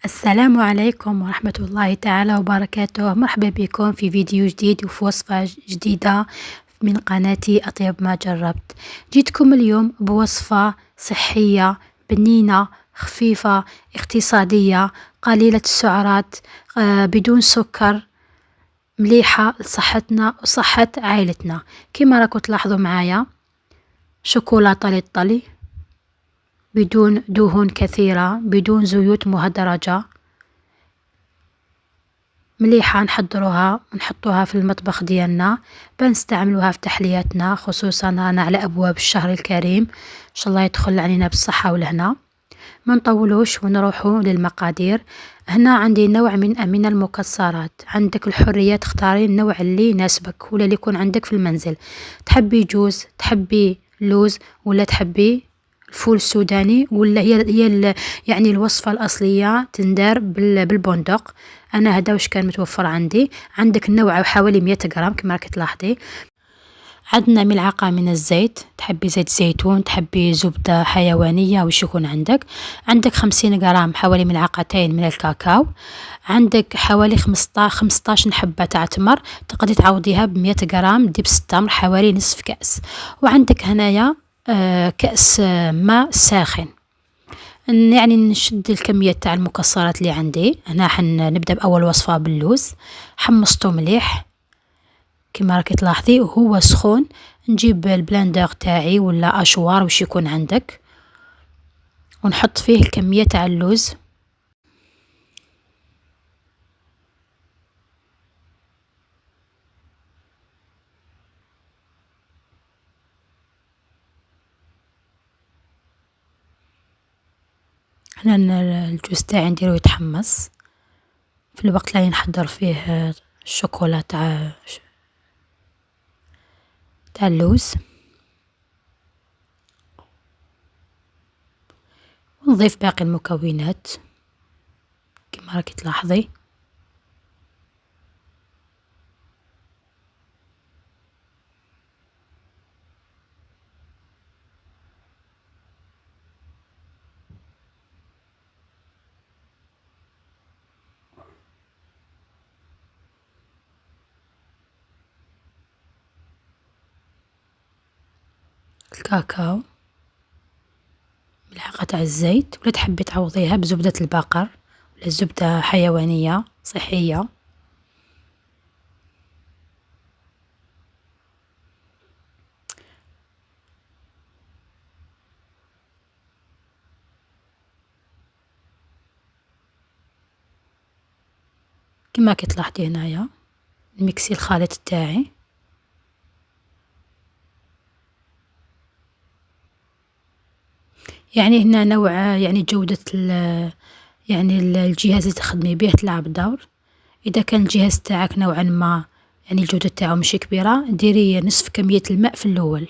السلام عليكم ورحمة الله تعالى وبركاته. مرحبا بكم في فيديو جديد وفي وصفة جديدة من قناتي أطيب ما جربت. جيتكم اليوم بوصفة صحية بنينة خفيفة اقتصادية قليلة السعرات، بدون سكر، مليحة لصحتنا وصحة عائلتنا. كما راكم تلاحظوا معايا، شوكولاتة للطلي بدون دهون كثيرة، بدون زيوت مهدرجة، مليحة نحضروها ونحطوها في المطبخ ديالنا، بنستعملوها في تحلياتنا، خصوصا رانا على أبواب الشهر الكريم، إن شاء الله يدخل علينا بالصحة والهنا. ما نطولوش ونروحوا للمقادير. هنا عندي نوع من المكسرات، عندك الحرية تختاري النوع اللي يناسبك ولا اللي يكون عندك في المنزل. تحبي جوز، تحبي لوز، ولا تحبي الفول السوداني، ولا يعني الوصفة الأصلية تندار بالبندق. أنا هذا واش كان متوفر عندي. عندك النوع حوالي 100 غرام كما راكي تلاحظي. عندنا ملعقة من الزيت، تحبي زيت زيتون، تحبي زبدة حيوانية، وش يكون عندك. عندك 50 غرام حوالي ملعقتين من الكاكاو. عندك حوالي 15 حبة تاع تمر، تقدري تعوضيها ب100 غرام دبس التمر حوالي نصف كأس. وعندك هنايا كأس ماء ساخن. يعني نشد الكمية تاع المكسرات اللي عندي. هنا نبدأ بأول وصفة باللوز. حمصته مليح كما راكي تلاحظي وهو سخون. نجيب البلاندر تاعي ولا اشوار وش يكون عندك، ونحط فيه الكمية تاع اللوز. هنا الجوز تاعي نديرو يتحمص في الوقت اللي نحضر فيه الشوكولا تاع اللوز. ونضيف باقي المكونات كما راكي تلاحظي. الكاكاو، ملعقة تاع الزيت، ولا تحبي تعوضيها بزبدة البقر ولا زبدة حيوانية صحية. كما كتلاحظي هنايا نميكسي الخليط تاعي. يعني هنا نوع، يعني جودة يعني الجهاز اللي تخدمي به تلعب دور. إذا كان الجهاز تاعك نوعا ما يعني الجودة تاعو ماشي كبيرة، ديري نصف كمية الماء في الأول.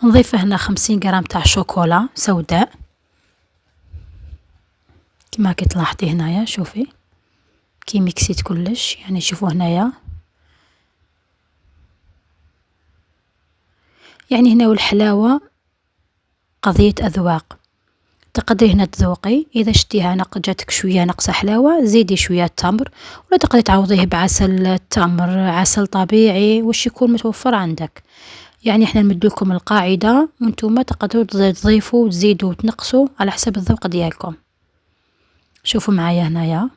نضيف هنا 50 غرام تاع شوكولا سوداء كما كي تلاحظي هنايا. شوفي كي ميكسيت كلش، يعني شوفوا هنايا. يعني هنا والحلاوة قضية أذواق. تقدري هنا تذوقي، إذا شتيها جاتك شوية ناقصة حلاوة زيدي شوية تمر، ولا تقدري تعوضيه بعسل التمر، عسل طبيعي واش يكون متوفر عندك. يعني احنا نمدلكم القاعدة وانتم تقدروا تضيفوا وتزيدوا وتنقصوا على حسب الذوق ديالكم. شوفوا معايا هنايا،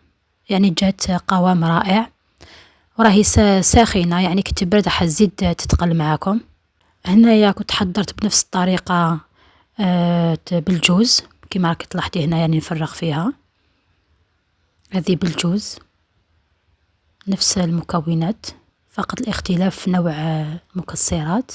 يعني جات قوام رائع، وراهي ساخنة، يعني كي تبرد راح تزيد تتقل معاكم. هنايا كنت حضرت بنفس الطريقة بالجوز كما راكي تلاحظي هنا، يعني نفرغ فيها. هذه بالجوز نفس المكونات، فقط الاختلاف في نوع المكسرات.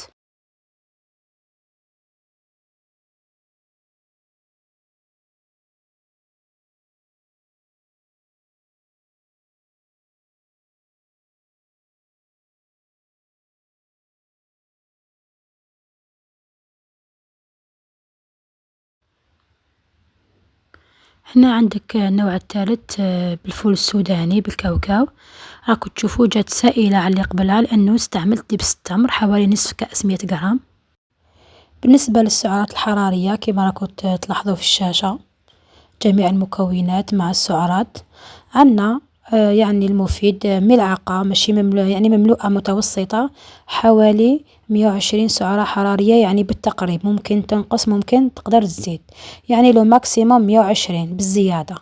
هنا عندك النوع الثالث بالفول السوداني بالكاوكاو. راكم تشوفوا جات سائلة على اللي قبلها لأنه استعملت دبس التمر حوالي نصف كأس 100 جرام. بالنسبة للسعرات الحرارية كما راكم تلاحظوا في الشاشة جميع المكونات مع السعرات. عندنا يعني المفيد ملعقة ماشي يعني مملوءة متوسطة حوالي 120 سعرة حرارية، يعني بالتقريب ممكن تنقص ممكن تقدر تزيد، يعني لو ماكسيموم 120 بالزيادة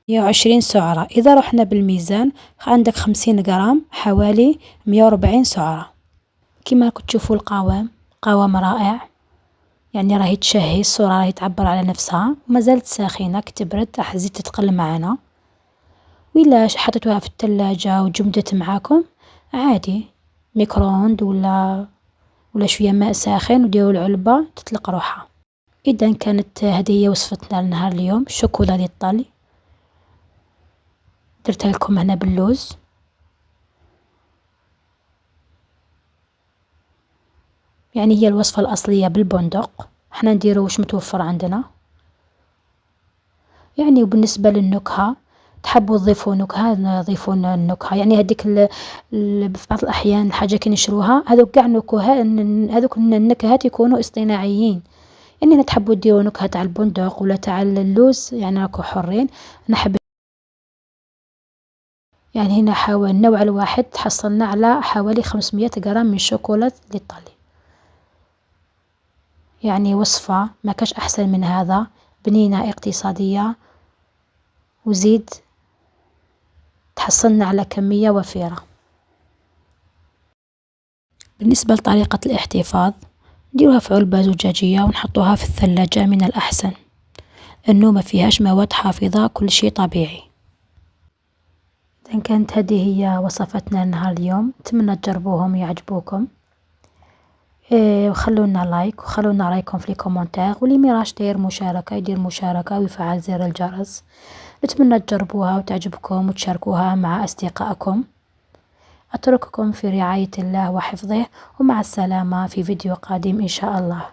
120 سعرة. إذا رحنا بالميزان عندك 50 جرام حوالي 140 سعرة. كما راكم تشوفوا القوام قوام رائع، يعني راهي تشهي، الصورة راهي تعبر على نفسها وما زالت ساخنة، كي تبرد راح تزيد تتقل معنا. وإلا حطيتوها في الثلاجة وجمدت معاكم عادي ميكرووند ولا شوية ماء ساخن وديروا العلبة تطلق روحها. إذا كانت هذه هي وصفتنا لنهار اليوم، شوكولا للطلي درتها لكم هنا باللوز. يعني هي الوصفة الأصلية بالبندق، احنا نديرو واش متوفر عندنا. يعني وبالنسبة للنكهة تحبوا تضيفوا نكهة نضيفوا النكهة، يعني هذيك في بعض الأحيان الحاجة كي نشروها هذوك كاع نكهة، هذوك النكهات يكونوا اصطناعيين. يعني تحبوا ديروا نكهة تاع البندق ولا تاع اللوز يعني راكم حرين. نحب يعني هنا حاول النوع الواحد تحصلنا على حوالي 500 جرام من شوكولاتة الإيطالي. يعني وصفة ما كاش أحسن من هذا، بنينة اقتصادية وزيد تحصلنا على كمية وفيرة. بالنسبة لطريقة الاحتفاظ نديروها في علبة زجاجية ونحطوها في الثلاجة من الأحسن، إنه ما فيهاش مواد حافظة، كل شيء طبيعي. إذا كانت هذه هي وصفتنا لنهار اليوم، نتمنى تجربوهم ويعجبوكم. وخلونا لايك وخلونا رايكم في الكومنتار، واللي ميراش داير مشاركة يدير مشاركة ويفعل زر الجرس. نتمنى تجربوها وتعجبكم وتشاركوها مع أصدقائكم. أترككم في رعاية الله وحفظه، ومع السلامة في فيديو قادم إن شاء الله.